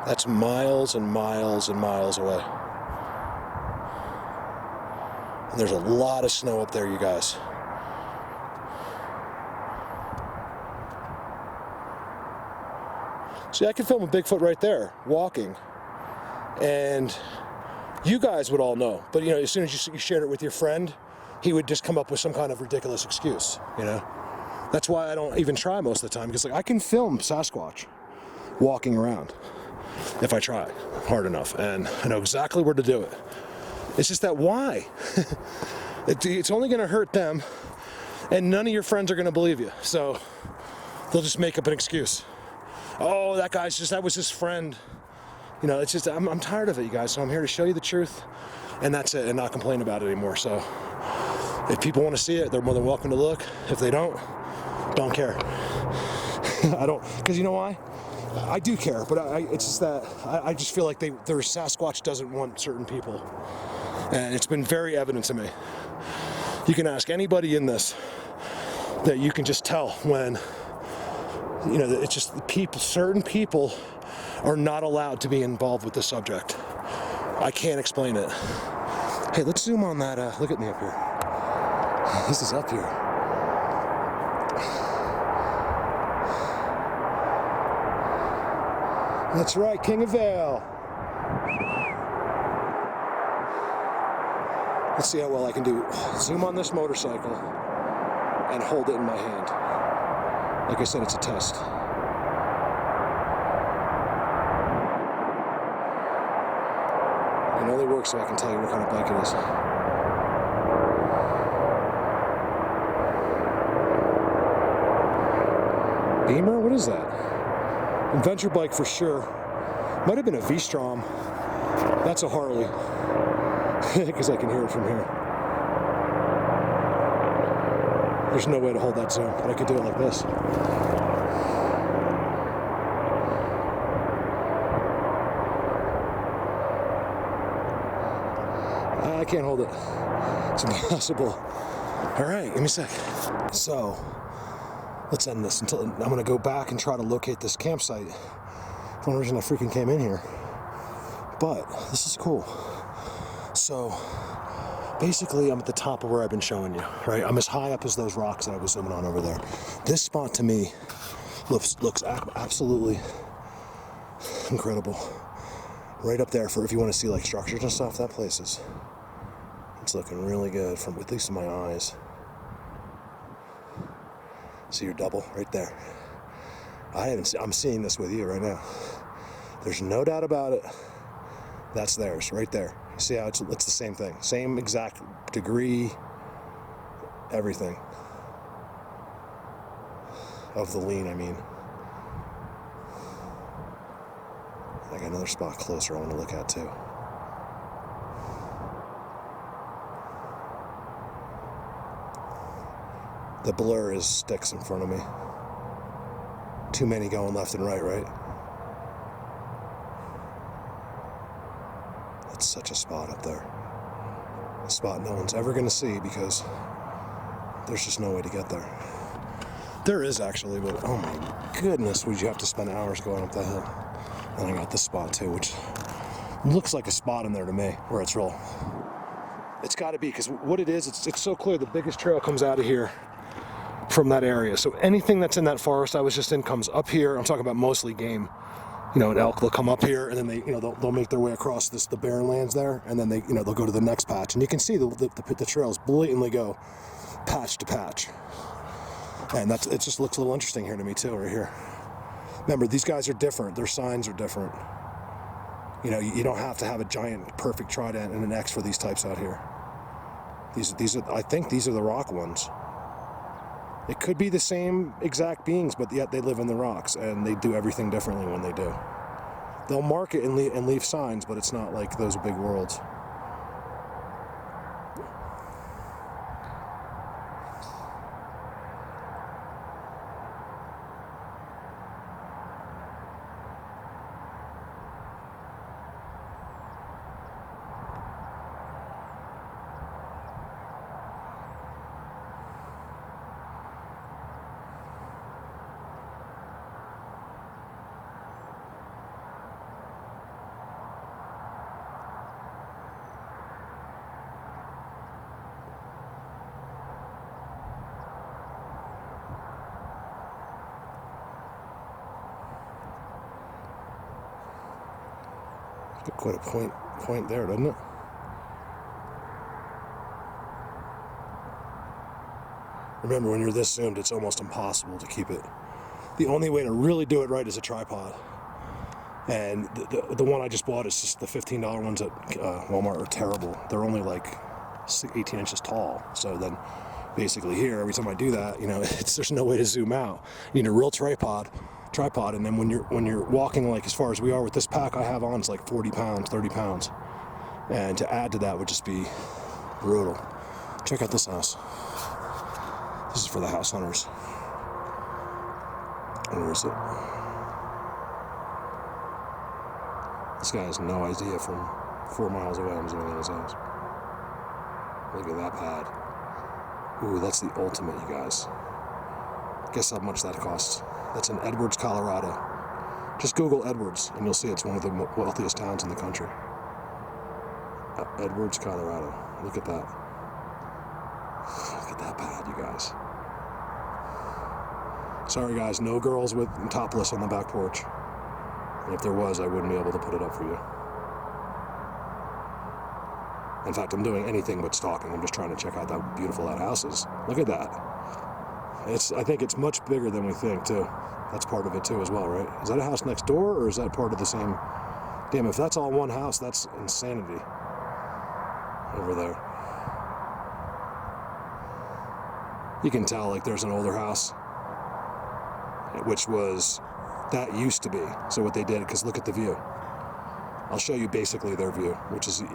Speaker 1: That's miles and miles and miles away. And there's a lot of snow up there, you guys. See, I could film a Bigfoot right there, walking. And you guys would all know. But, you know, as soon as you shared it with your friend, he would just come up with some kind of ridiculous excuse, you know? That's why I don't even try most of the time, because, like, I can film Sasquatch walking around if I try hard enough, and I know exactly where to do it. It's just that why? It's only going to hurt them, and none of your friends are going to believe you. So they'll just make up an excuse. Oh, that was his friend. You know, it's just, I'm tired of it, you guys. So I'm here to show you the truth, and that's it, and not complain about it anymore. So if people want to see it, they're more than welcome to look. If they don't care. I don't, because you know why? I do care, but it's just that I just feel like their Sasquatch doesn't want certain people. And it's been very evident to me. You can ask anybody in this that you can just tell when, you know, it's just certain people are not allowed to be involved with the subject. I can't explain it. Hey, let's zoom on that. Look at me up here. This is up here. That's right, King of Vale. Let's see how well I can do. Zoom on this motorcycle and hold it in my hand. Like I said, it's a test. It only works so I can tell you what kind of bike it is. Beamer? What is that? Adventure bike for sure. Might have been a V-Strom. That's a Harley. Because I can hear it from here. There's no way to hold that zoom, but I could do it like this. I can't hold it. It's impossible. All right, give me a sec. So, let's end this until I'm gonna go back and try to locate this campsite. The only reason I freaking came in here. But this is cool. So, basically I'm at the top of where I've been showing you, right? I'm as high up as those rocks that I was zooming on over there. This spot to me looks absolutely incredible. Right up there for if you want to see like structures and stuff, that place is, it's looking really good from at least in my eyes. See your double right there. I'm seeing this with you right now. There's no doubt about it. That's theirs right there. You see how it's the same thing, same exact degree, everything of the lean. I mean, I got another spot closer I want to look at too. The blur is sticks in front of me. Too many going left and right? That's such a spot up there. A spot no one's ever going to see because there's just no way to get there. There is actually, but oh my goodness, would you have to spend hours going up that hill. And I got this spot too, which looks like a spot in there to me where it's real. It's got to be, because what it is, it's so clear the biggest trail comes out of here from that area. So anything that's in that forest I was just in comes up here. I'm talking about mostly game. You know, an elk, they'll come up here and then they'll make their way across the barren lands there, and then they'll go to the next patch, and you can see the trails blatantly go patch to patch, and it just looks a little interesting here to me too, right here. Remember, these guys are different. Their signs are different. You know, you don't have to have a giant perfect trident and an X for these types out here. I think these are the rock ones. It could be the same exact beings, but yet they live in the rocks, and they do everything differently when they do. They'll mark it and leave signs, but it's not like those big worlds. Quite a point there, doesn't it? Remember, when you're this zoomed, it's almost impossible to keep it. The only way to really do it right is a tripod. And the one I just bought is just the $15 ones at Walmart are terrible. They're only like 18 inches tall. So then basically here, every time I do that, there's no way to zoom out. You need a real tripod, and then when you're walking like as far as we are with this pack I have on, it's like 40 pounds, 30 pounds. And to add to that would just be brutal. Check out this house. This is for the house hunters. Where is it? This guy has no idea from 4 miles away I'm zooming in his house. Look at that pad. Ooh, that's the ultimate, you guys. Guess how much that costs. That's in Edwards, Colorado. Just Google Edwards, and you'll see it's one of the wealthiest towns in the country. Edwards, Colorado. Look at that. Look at that pad, you guys. Sorry, guys, no girls with topless on the back porch. And if there was, I wouldn't be able to put it up for you. In fact, I'm doing anything but stalking. I'm just trying to check out how beautiful that house is. Look at that. I think it's much bigger than we think, too. That's part of it, too, as well, right? Is that a house next door, or is that part of the same? Damn, if that's all one house, that's insanity. Over there. You can tell, like, there's an older house. which was, that used to be. So what they did, because look at the view. I'll show you basically their view,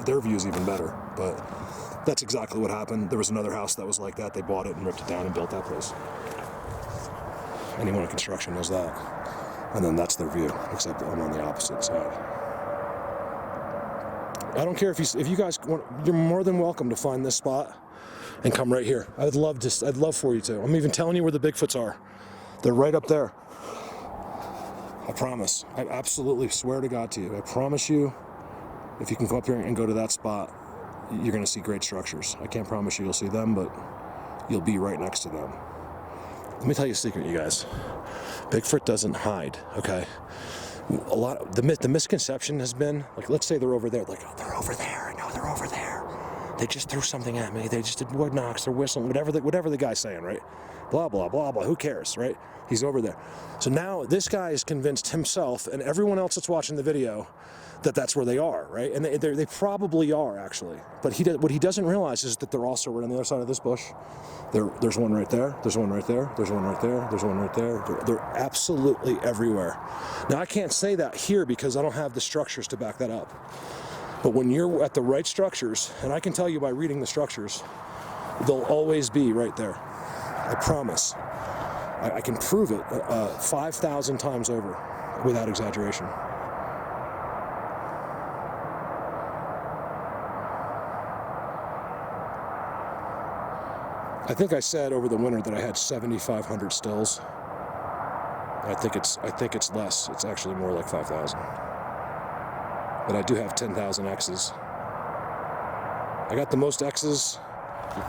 Speaker 1: their view is even better, but that's exactly what happened. There was another house that was like that. They bought it and ripped it down and built that place. Anyone in construction knows that. And then that's their view, except I'm on the opposite side. I don't care if you guys want, you're more than welcome to find this spot and come right here. I'd love for you to. I'm even telling you where the Bigfoots are. They're right up there. I promise. I absolutely swear to God to you. I promise you, if you can come up here and go to that spot, you're going to see great structures. I can't promise you you'll see them, but you'll be right next to them. Let me tell you a secret, you guys. Bigfoot doesn't hide, okay? The misconception has been, like, let's say they're over there. Like, oh, they're over there. I know they're over there. They just threw something at me. They just did wood knocks. They're whistling. Whatever the guy's saying, right? Blah, blah, blah, blah. Who cares, right? He's over there. So now this guy is convinced himself and everyone else that's watching the video that that's where they are, right? And they probably are, actually. But what he doesn't realize is that they're also right on the other side of this bush. There's one right there. There's one right there. There's one right there. There's one right there. They're absolutely everywhere. Now, I can't say that here because I don't have the structures to back that up. But when you're at the right structures, and I can tell you by reading the structures, they'll always be right there. I promise. I can prove it 5,000 times over without exaggeration. I think I said over the winter that I had 7,500 stills. I think it's less. It's actually more like 5,000. But I do have 10,000 X's. I got the most X's,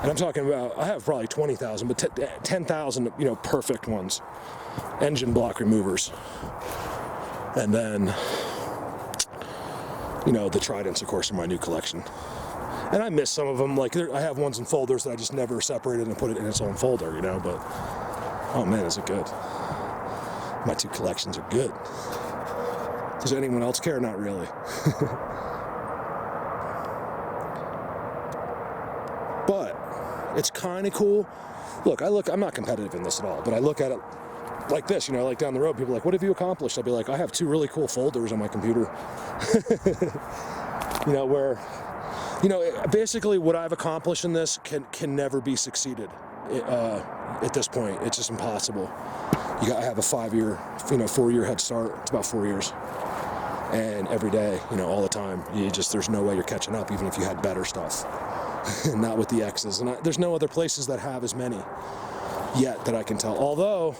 Speaker 1: and I'm talking about, I have probably 20,000, but 10,000, perfect ones. Engine block removers. And then, the tridents, of course, in my new collection. And I miss some of them. Like, I have ones in folders that I just never separated and put it in its own folder, but, oh man, is it good. My two collections are good. Does anyone else care? Not really. But it's kind of cool. I'm not competitive in this at all, but I look at it like this, like down the road, people are like, what have you accomplished? I'll be like, I have 2 really cool folders on my computer. Basically what I've accomplished in this can never be succeeded at this point. It's just impossible. You gotta have a 5-year, 4-year head start. It's about 4 years. And every day, all the time, there's no way you're catching up, even if you had better stuff. Not with the X's. And there's no other places that have as many yet that I can tell. Although,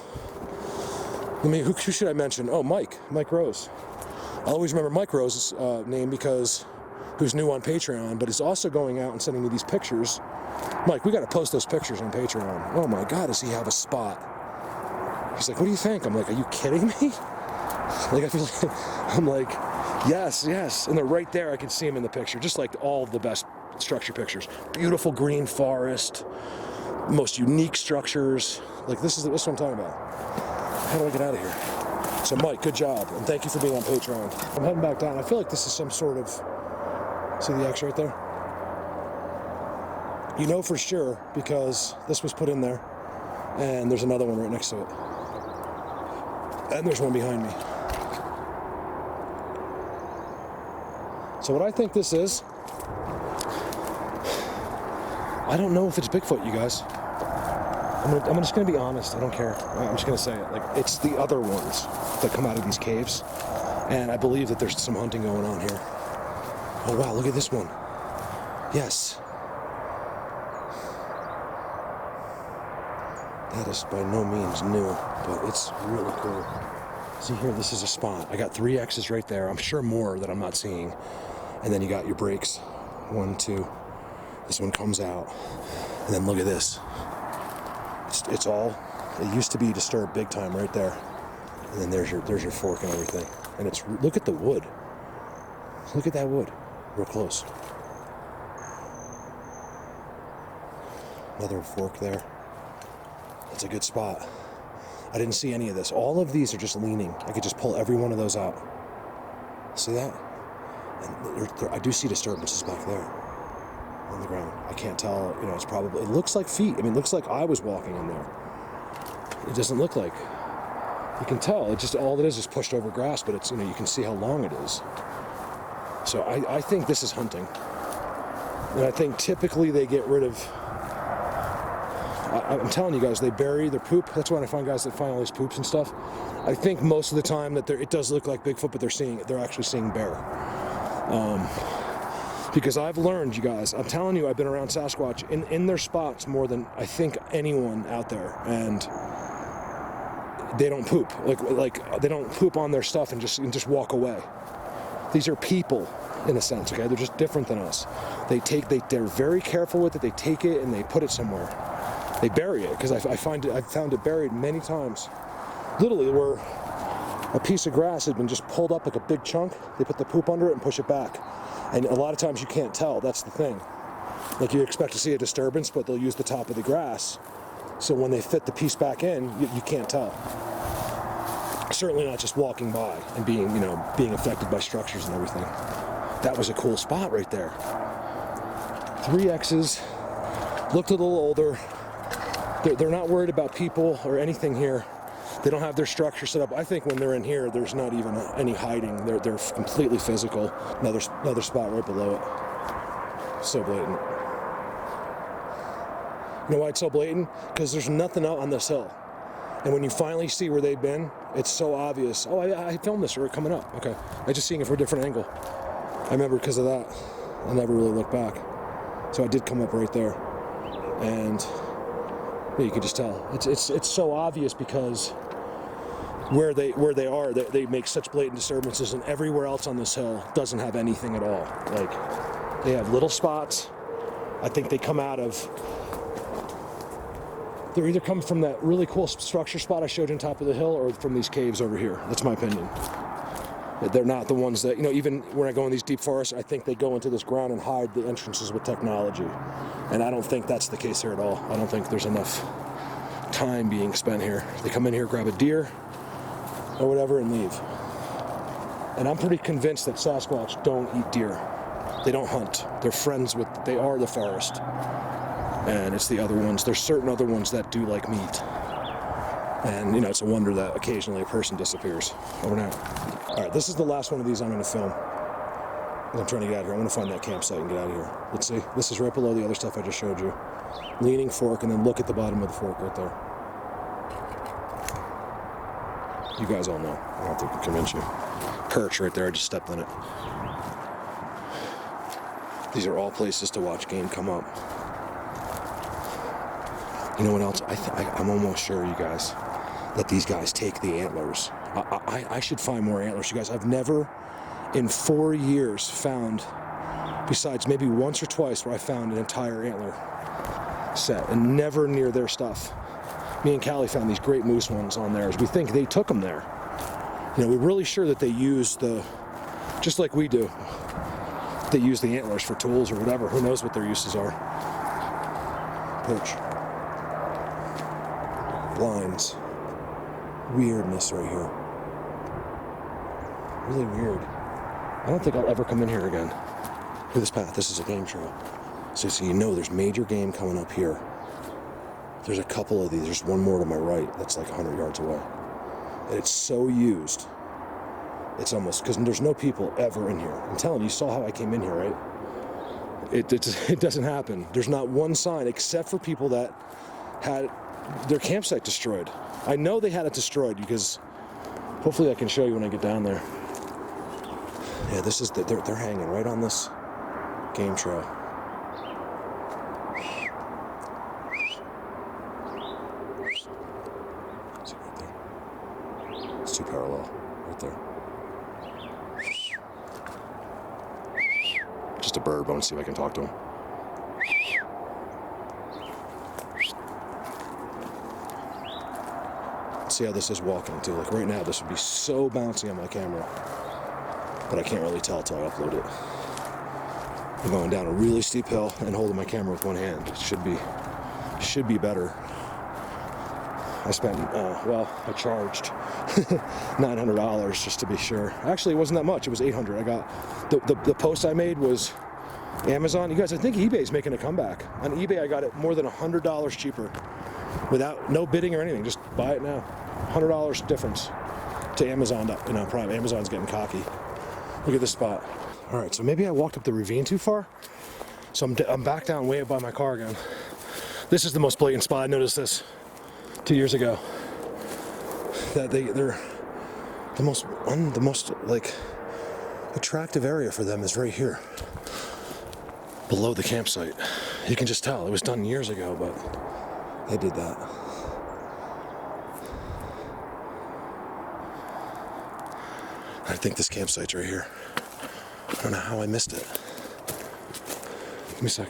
Speaker 1: who should I mention? Oh, Mike Rose. I always remember Mike Rose's name because who's new on Patreon, but is also going out and sending me these pictures. Mike, we got to post those pictures on Patreon. Oh my God, does he have a spot? He's like, what do you think? I'm like, are you kidding me? I'm like, yes. And they're right there. I can see him in the picture, just like all of the best structure pictures. Beautiful green forest, most unique structures. Like this is what I'm talking about. How do I get out of here? So Mike, good job, and thank you for being on Patreon. I'm heading back down. I feel like this is some sort of, see the X right there? For sure, because this was put in there, and there's another one right next to it. And there's one behind me. So what I think this is, I don't know if it's Bigfoot, you guys. I'm just gonna be honest. I don't care. I'm just gonna say it. Like, it's the other ones that come out of these caves, and I believe that there's some hunting going on here. Oh wow, look at this one. Yes. That is by no means new, but it's really cool. See here, this is a spot. I got 3 X's right there. I'm sure more that I'm not seeing. And then you got your breaks. 1, 2. This one comes out. And then look at this. It used to be disturbed big time right there. And then there's your fork and everything. And look at the wood. Look at that wood. Real close. Another fork there. That's a good spot. I didn't see any of this. All of these are just leaning. I could just pull every one of those out. See that? And I do see disturbances back there on the ground. I can't tell, it looks like feet. It looks like I was walking in there. It doesn't look like You can tell, it just, all it is pushed over grass, but it's, you know, you can see how long it is. So I think this is hunting. And I think typically they get rid of, I'm telling you guys, they bury their poop. That's when I find guys that find all these poops and stuff. I think most of the time that it does look like Bigfoot, but they're actually seeing bear. Because I've learned, you guys, I'm telling you, I've been around Sasquatch in their spots more than I think anyone out there, and they don't poop. Like they don't poop on their stuff and just walk away. These are people, in a sense, okay? They're just different than us. They're very careful with it. They take it and they put it somewhere. They bury it, because I've found it buried many times. Literally, where a piece of grass had been just pulled up like a big chunk, they put the poop under it and push it back. And a lot of times you can't tell, that's the thing. Like you expect to see a disturbance, but they'll use the top of the grass. So when they fit the piece back in, you can't tell. Certainly not just walking by and being affected by structures and everything. That was a cool spot right there. 3 X's, looked a little older. They're not worried about people or anything here. They don't have their structure set up. I think when they're in here, there's not even any hiding. They're completely physical. Another spot right below it. So blatant. You know why it's so blatant? Because there's nothing out on this hill. And when you finally see where they've been, it's so obvious. Oh, I filmed this, or we're coming up. Okay, I just seeing it from a different angle. I remember because of that. I never really looked back. So I did come up right there, and yeah, you can just tell. It's so obvious because where they are, they make such blatant disturbances, and everywhere else on this hill doesn't have anything at all. Like, they have little spots. I think they come out of, they're either coming from that really cool structure spot I showed you on top of the hill, or from these caves over here. That's my opinion. They're not the ones that, even when I go in these deep forests, I think they go into this ground and hide the entrances with technology. And I don't think that's the case here at all. I don't think there's enough time being spent here. They come in here, grab a deer or whatever, and leave. And I'm pretty convinced that Sasquatch don't eat deer. They don't hunt. They're friends with, they are the forest. And it's the other ones. There's certain other ones that do like meat. And, it's a wonder that occasionally a person disappears. Over now. All right, this is the last one of these I'm going to film. I'm trying to get out of here. I want to find that campsite and get out of here. Let's see. This is right below the other stuff I just showed you. Leaning fork, and then look at the bottom of the fork right there. You guys all know. I don't have to convince you. Perch right there. I just stepped on it. These are all places to watch game come up. You know what else? I'm almost sure, you guys, that these guys take the antlers. I should find more antlers, you guys. I've never, in 4 years, found, besides maybe once or twice, where I found an entire antler set, and never near their stuff. Me and Callie found these great moose ones on theirs. We think they took them there. We're really sure that they use just like we do, they use the antlers for tools or whatever. Who knows what their uses are. Perch. Blinds. Weirdness right here. Really weird. I don't think I'll ever come in here again. Look at this path. This is a game trail. So there's major game coming up here. There's a couple of these. There's one more to my right that's like 100 yards away. And it's so used. It's almost, because there's no people ever in here. I'm telling you, you saw how I came in here, right? It doesn't happen. There's not one sign except for people that had their campsite destroyed. I know they had it destroyed because hopefully I can show you when I get down there. Yeah, this is they're hanging right on this game trail. See right there? It's too parallel, right there. Just a bird, but I want to see if I can talk to him. See how this is walking too. Like right now, this would be so bouncy on my camera, but I can't really tell until I upload it. I'm going down a really steep hill and holding my camera with one hand. It should be better. I spent, I charged $900 just to be sure. Actually, it wasn't that much. It was $800. I got, the post I made was Amazon. You guys, I think eBay's making a comeback. On eBay, I got it more than $100 cheaper without no bidding or anything. Just buy it now. $100 difference to Amazon. You know, Prime. Amazon's getting cocky. Look at this spot. All right, so maybe I walked up the ravine too far. So I'm back down way up by my car again. This is the most blatant spot. I noticed this 2 years ago. That they're the most like attractive area for them is right here, below the campsite. You can just tell it was done years ago, but they did that. I think this campsite's right here. I don't know how I missed it. Give me a sec.